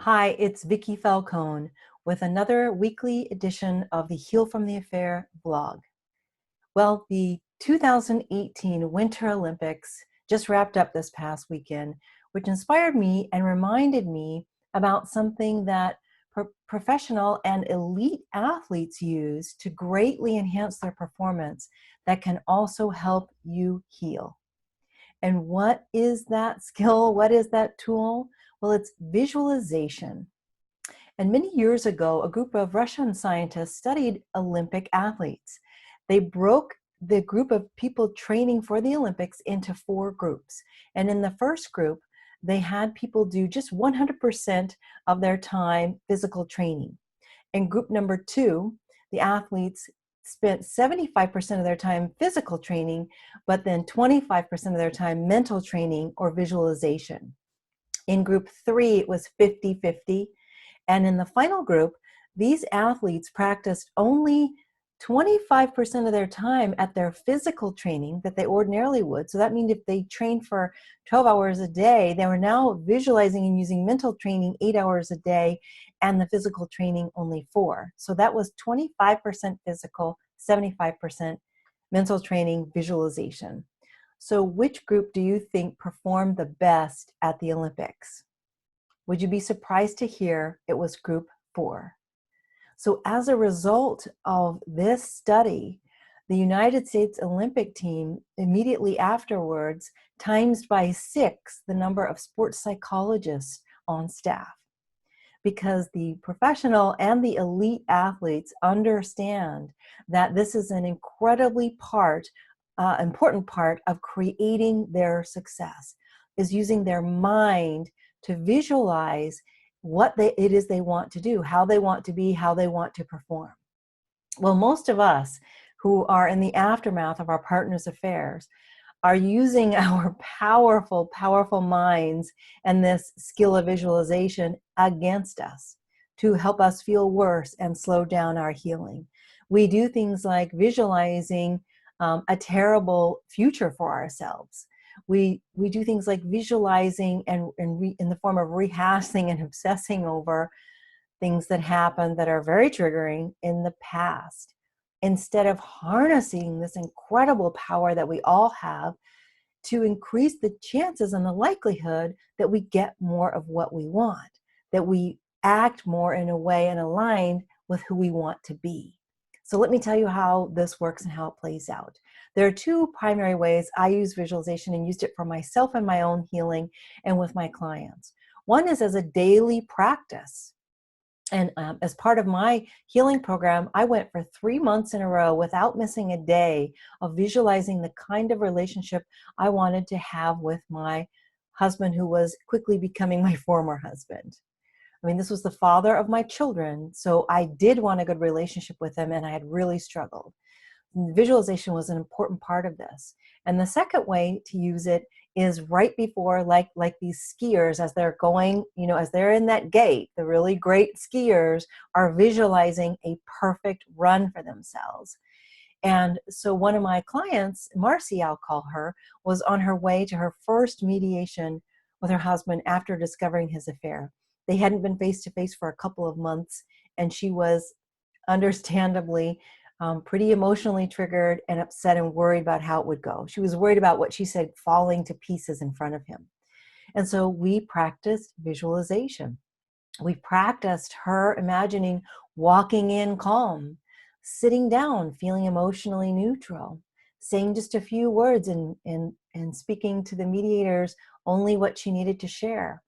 Hi, it's Vicky Falcone with another weekly edition of the Heal from the Affair blog. Well, the 2018 Winter Olympics just wrapped up this past weekend, which inspired me and reminded me about something that professional and elite athletes use to greatly enhance their performance that can also help you heal. And what is that skill? What is that tool? Well, it's visualization. And many years ago, a group of Russian scientists studied Olympic athletes. They broke the group of people training for the Olympics into four groups. And in the first group, they had people do just 100% of their time physical training. In group number two, the athletes spent 75% of their time physical training, but then 25% of their time mental training or visualization. In group three, it was 50-50. And in the final group, these athletes practiced only 25% of their time at their physical training that they ordinarily would. So that means if they trained for 12 hours a day, they were now visualizing and using mental training 8 hours a day and the physical training only 4. So that was 25% physical, 75% mental training, visualization. So which group do you think performed the best at the Olympics? Would you be surprised to hear it was group 4? So as a result of this study, the United States Olympic team immediately afterwards times by 6 the number of sports psychologists on staff, because the professional and the elite athletes understand that this is an incredibly important part of creating their success, is using their mind to visualize what it is they want to do, how they want to be, how they want to perform. Well, most of us who are in the aftermath of our partner's affairs are using our powerful minds and this skill of visualization against us to help us feel worse and slow down our healing. We do things like visualizing a terrible future for ourselves. We do things like visualizing and in the form of rehashing and obsessing over things that happened that are very triggering in the past, instead of harnessing this incredible power that we all have to increase the chances and the likelihood that we get more of what we want, that we act more in a way and aligned with who we want to be. So let me tell you how this works and how it plays out. There are two primary ways I use visualization and used it for myself and my own healing and with my clients. One is as a daily practice. And as part of my healing program, I went for 3 months in a row without missing a day of visualizing the kind of relationship I wanted to have with my husband, who was quickly becoming my former husband. I mean, this was the father of my children, so I did want a good relationship with him, and I had really struggled. Visualization was an important part of this. And the second way to use it is right before, like these skiers, as they're going, as they're in that gate, the really great skiers are visualizing a perfect run for themselves. And so one of my clients, Marcy, I'll call her, was on her way to her first mediation with her husband after discovering his affair. They hadn't been face to face for a couple of months, and she was understandably pretty emotionally triggered and upset and worried about how it would go. She was worried about what she said falling to pieces in front of him. And so we practiced visualization. We practiced her imagining walking in calm, sitting down, feeling emotionally neutral, saying just a few words and speaking to the mediators only what she needed to share.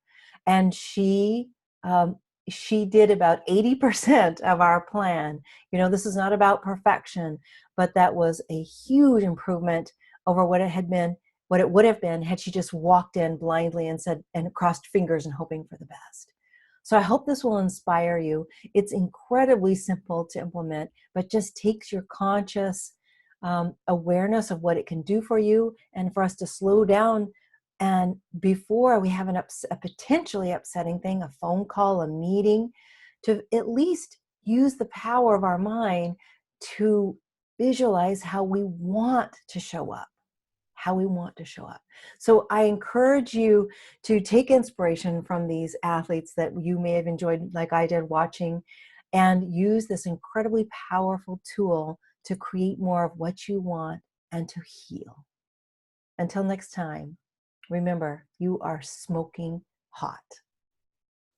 And she did about 80% of our plan. This is not about perfection, but that was a huge improvement over what it would have been had she just walked in blindly and said, and crossed fingers and hoping for the best. So I hope this will inspire you. It's incredibly simple to implement, but just takes your conscious awareness of what it can do for you, and for us to slow down. And before we have a potentially upsetting thing, a phone call, a meeting, to at least use the power of our mind to visualize how we want to show up. how we want to show up. So I encourage you to take inspiration from these athletes that you may have enjoyed, like I did, watching, and use this incredibly powerful tool to create more of what you want and to heal. Until next time, remember, you are smoking hot.